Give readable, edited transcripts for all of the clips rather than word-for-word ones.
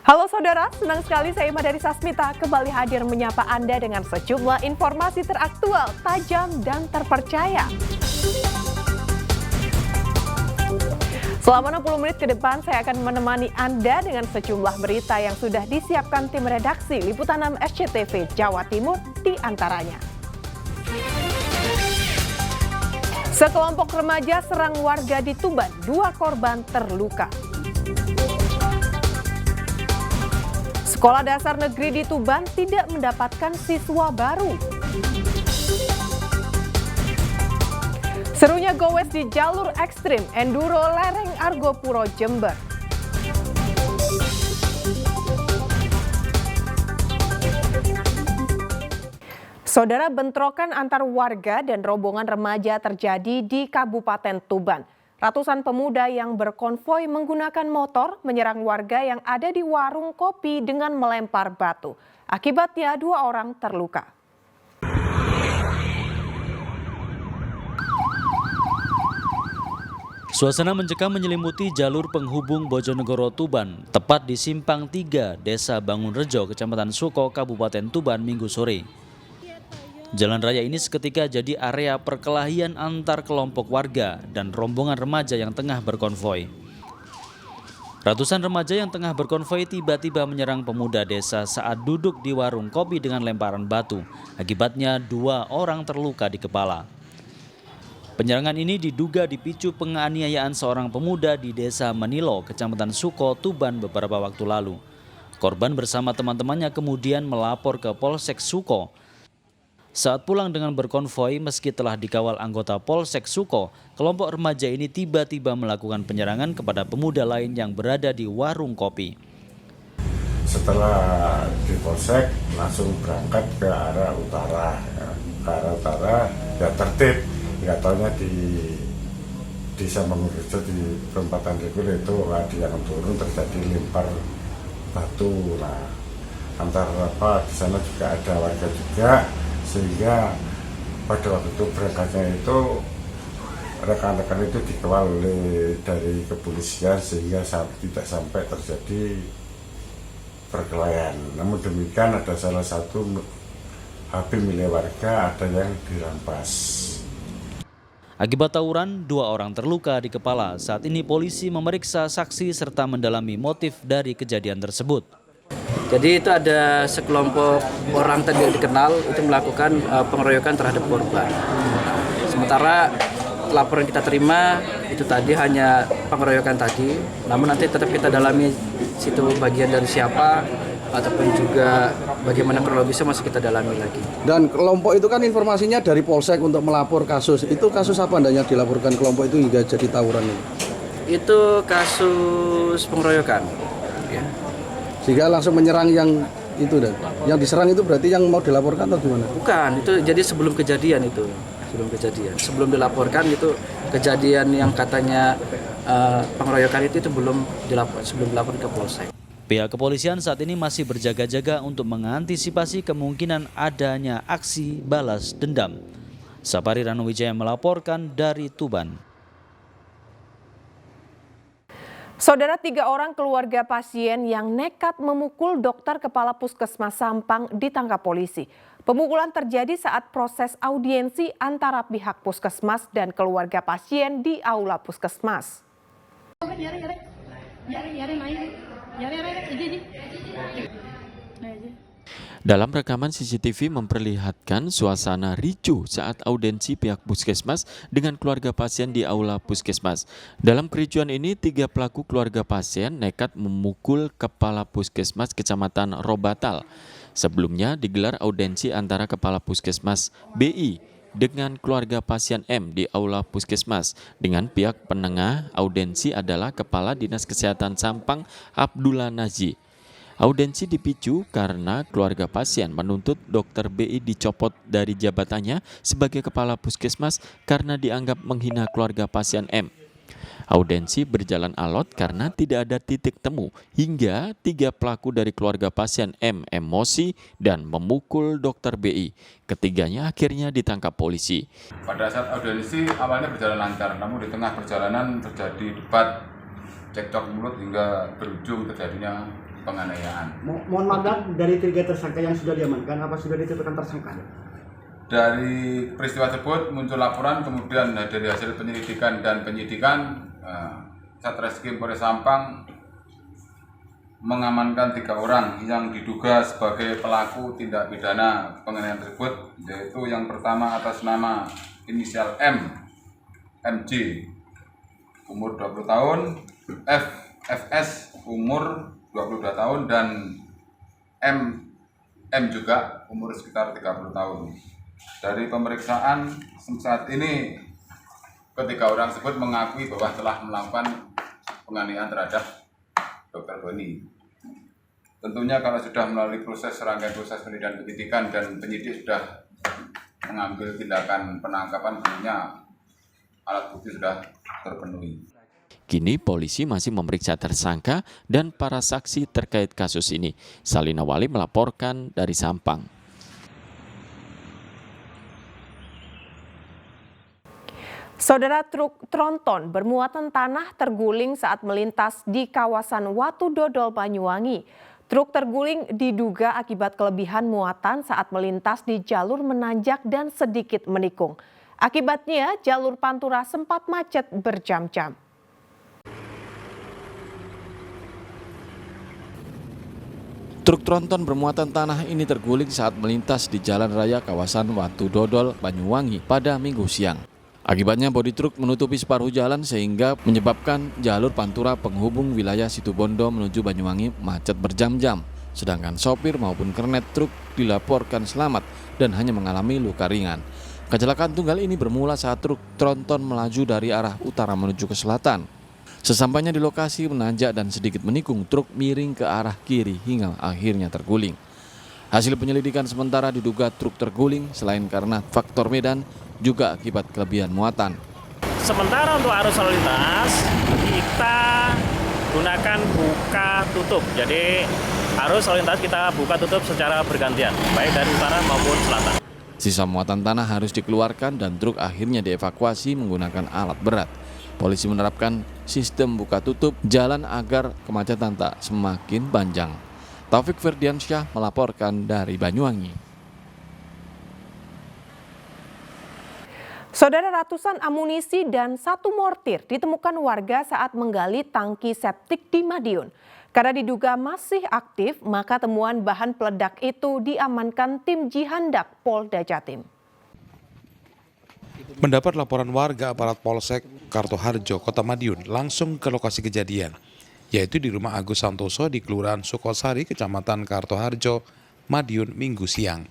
Halo saudara, senang sekali saya Madari Sasmita kembali hadir menyapa Anda dengan sejumlah informasi teraktual, tajam, dan terpercaya. Selama 60 menit ke depan saya akan menemani Anda dengan sejumlah berita yang sudah disiapkan tim redaksi Liputan 6 SCTV Jawa Timur di antaranya. Sekelompok remaja serang warga di Tuban, 2 korban terluka. Sekolah dasar negeri di Tuban tidak mendapatkan siswa baru. Serunya gowes di jalur ekstrim enduro lereng Argopuro Jember. Saudara, bentrokan antar warga dan rombongan remaja terjadi di Kabupaten Tuban. Ratusan pemuda yang berkonvoi menggunakan motor menyerang warga yang ada di warung kopi dengan melempar batu. Akibatnya 2 orang terluka. Suasana mencekam menyelimuti jalur penghubung Bojonegoro Tuban, tepat di Simpang 3, Desa Bangunrejo, Kecamatan Suko, Kabupaten Tuban, Minggu sore. Jalan raya ini seketika jadi area perkelahian antar kelompok warga dan rombongan remaja yang tengah berkonvoi. Ratusan remaja yang tengah berkonvoi tiba-tiba menyerang pemuda desa saat duduk di warung kopi dengan lemparan batu. Akibatnya 2 orang terluka di kepala. Penyerangan ini diduga dipicu penganiayaan seorang pemuda di Desa Menilo, Kecamatan Suko, Tuban beberapa waktu lalu. Korban bersama teman-temannya kemudian melapor ke Polsek Suko. Saat pulang dengan berkonvoi, meski telah dikawal anggota Polsek Suko, kelompok remaja ini tiba-tiba melakukan penyerangan kepada pemuda lain yang berada di warung kopi. Setelah di Polsek, langsung berangkat ke arah utara. Ya tertib. Nggak taunya di Desa Bangunrejo di perempatan Rekul itu ada yang turun terjadi lempar batu. Nah, di sana juga ada warga juga. Sehingga pada waktu itu berangkatnya itu rekan-rekan itu dikawal oleh dari kepolisian sehingga tidak sampai terjadi perkelahian. Namun demikian ada salah satu HP milik warga ada yang dirampas. Akibat tawuran, 2 orang terluka di kepala. Saat ini polisi memeriksa saksi serta mendalami motif dari kejadian tersebut. Jadi itu ada sekelompok orang tidak dikenal itu melakukan pengeroyokan terhadap korban. Sementara laporan kita terima itu tadi hanya pengeroyokan tadi, namun nanti tetap kita dalami situ bagian dari siapa ataupun juga bagaimana kronologisnya masih kita dalami lagi. Dan kelompok itu kan informasinya dari Polsek untuk melapor kasus. Itu kasus apa yang dilaporkan kelompok itu hingga jadi tawuran ini? Itu kasus pengeroyokan. Ya. Sehingga langsung menyerang yang itu dan yang diserang itu berarti yang mau dilaporkan atau gimana? Bukan, itu jadi sebelum kejadian itu. Sebelum dilaporkan itu kejadian yang katanya pengeroyokan itu belum dilaporkan ke Polsek. Pihak kepolisian saat ini masih berjaga-jaga untuk mengantisipasi kemungkinan adanya aksi balas dendam. Sapari Ranuwijaya melaporkan dari Tuban. Saudara, 3 orang keluarga pasien yang nekat memukul dokter kepala Puskesmas Sampang ditangkap polisi. Pemukulan terjadi saat proses audiensi antara pihak puskesmas dan keluarga pasien di aula puskesmas. Dalam rekaman CCTV memperlihatkan suasana ricuh saat audiensi pihak puskesmas dengan keluarga pasien di aula puskesmas. Dalam kericuan ini, 3 pelaku keluarga pasien nekat memukul kepala puskesmas Kecamatan Robatal. Sebelumnya digelar audiensi antara kepala puskesmas BI dengan keluarga pasien M di aula puskesmas. Dengan pihak penengah audiensi adalah Kepala Dinas Kesehatan Sampang Abdullah Naji. Audiensi dipicu karena keluarga pasien menuntut Dr. BI dicopot dari jabatannya sebagai kepala puskesmas karena dianggap menghina keluarga pasien M. Audiensi berjalan alot karena tidak ada titik temu hingga 3 pelaku dari keluarga pasien M emosi dan memukul Dr. BI. Ketiganya akhirnya ditangkap polisi. Pada saat audiensi awalnya berjalan lancar, namun di tengah perjalanan terjadi debat, cekcok mulut hingga berujung terjadinya penganiayaan. Mohon maaf, dari 3 tersangka yang sudah diamankan, apa sudah ditetapkan tersangka? Dari peristiwa tersebut muncul laporan, kemudian dari hasil penyelidikan dan penyidikan, Satreskrim Polres Sampang mengamankan 3 orang yang diduga sebagai pelaku tindak pidana penganiayaan tersebut, yaitu yang pertama atas nama inisial MJ umur 20 tahun, FS umur 22 tahun, dan M juga umur sekitar 30 tahun. Dari pemeriksaan saat ini, ketiga orang tersebut mengakui bahwa telah melakukan penganiayaan terhadap Dr. Boni. Tentunya kalau sudah melalui rangkaian proses penyidikan dan penyidik sudah mengambil tindakan penangkapan, tentunya alat bukti sudah terpenuhi. Kini polisi masih memeriksa tersangka dan para saksi terkait kasus ini. Salina Wali melaporkan dari Sampang. Saudara, truk tronton bermuatan tanah terguling saat melintas di kawasan Watu Dodol, Banyuwangi. Truk terguling diduga akibat kelebihan muatan saat melintas di jalur menanjak dan sedikit menikung. Akibatnya jalur Pantura sempat macet berjam-jam. Truk tronton bermuatan tanah ini terguling saat melintas di jalan raya kawasan Watu Dodol, Banyuwangi pada Minggu siang. Akibatnya bodi truk menutupi separuh jalan sehingga menyebabkan jalur Pantura penghubung wilayah Situbondo menuju Banyuwangi macet berjam-jam. Sedangkan sopir maupun kernet truk dilaporkan selamat dan hanya mengalami luka ringan. Kecelakaan tunggal ini bermula saat truk tronton melaju dari arah utara menuju ke selatan. Sesampainya di lokasi menanjak dan sedikit menikung, truk miring ke arah kiri hingga akhirnya terguling. Hasil penyelidikan sementara diduga truk terguling selain karena faktor medan, juga akibat kelebihan muatan. Sementara untuk arus lalu lintas, kita gunakan buka tutup. Jadi arus lalu lintas kita buka tutup secara bergantian, baik dari utara maupun selatan. Sisa muatan tanah harus dikeluarkan dan truk akhirnya dievakuasi menggunakan alat berat. Polisi menerapkan sistem buka tutup jalan agar kemacetan tak semakin panjang. Taufik Ferdiansyah melaporkan dari Banyuwangi. Saudara, ratusan amunisi dan 1 mortir ditemukan warga saat menggali tangki septik di Madiun. Karena diduga masih aktif, maka temuan bahan peledak itu diamankan tim Jihandak Polda Jatim. Mendapat laporan warga, aparat Polsek Kartoharjo, Kota Madiun langsung ke lokasi kejadian, yaitu di rumah Agus Santoso di Kelurahan Sukosari, Kecamatan Kartoharjo, Madiun, Minggu siang.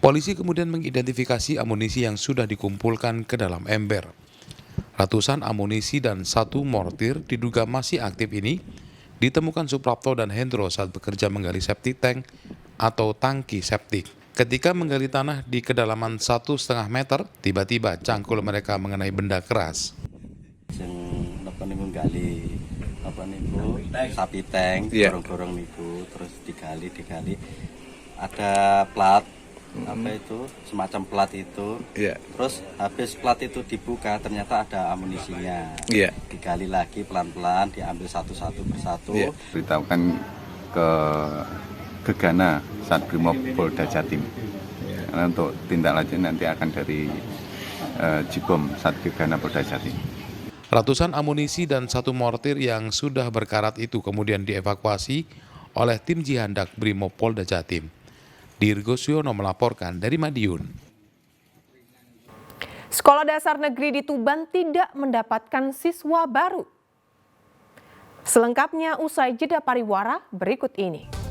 Polisi kemudian mengidentifikasi amunisi yang sudah dikumpulkan ke dalam ember. Ratusan amunisi dan 1 mortir diduga masih aktif ini ditemukan Suprapto dan Hendro saat bekerja menggali septic tank atau tangki septik. Ketika menggali tanah di kedalaman 1,5 meter, tiba-tiba cangkul mereka mengenai benda keras. Menggali sapi tank, gorong-gorong niku, terus digali, ada plat, semacam plat itu, terus habis plat itu dibuka, ternyata ada amunisinya, digali lagi pelan-pelan, diambil satu-satu persatu. Beritahukan ke Gegana Satbrimob Polda Jatim. Karena untuk tindak lanjut nanti akan dari Jibom Sat Gegana Polda Jatim. Ratusan amunisi dan 1 mortir yang sudah berkarat itu kemudian dievakuasi oleh tim Jihandak Brimob Polda Jatim. Dirgo Suyono melaporkan dari Madiun. Sekolah Dasar Negeri di Tuban tidak mendapatkan siswa baru. Selengkapnya usai jeda pariwara berikut ini.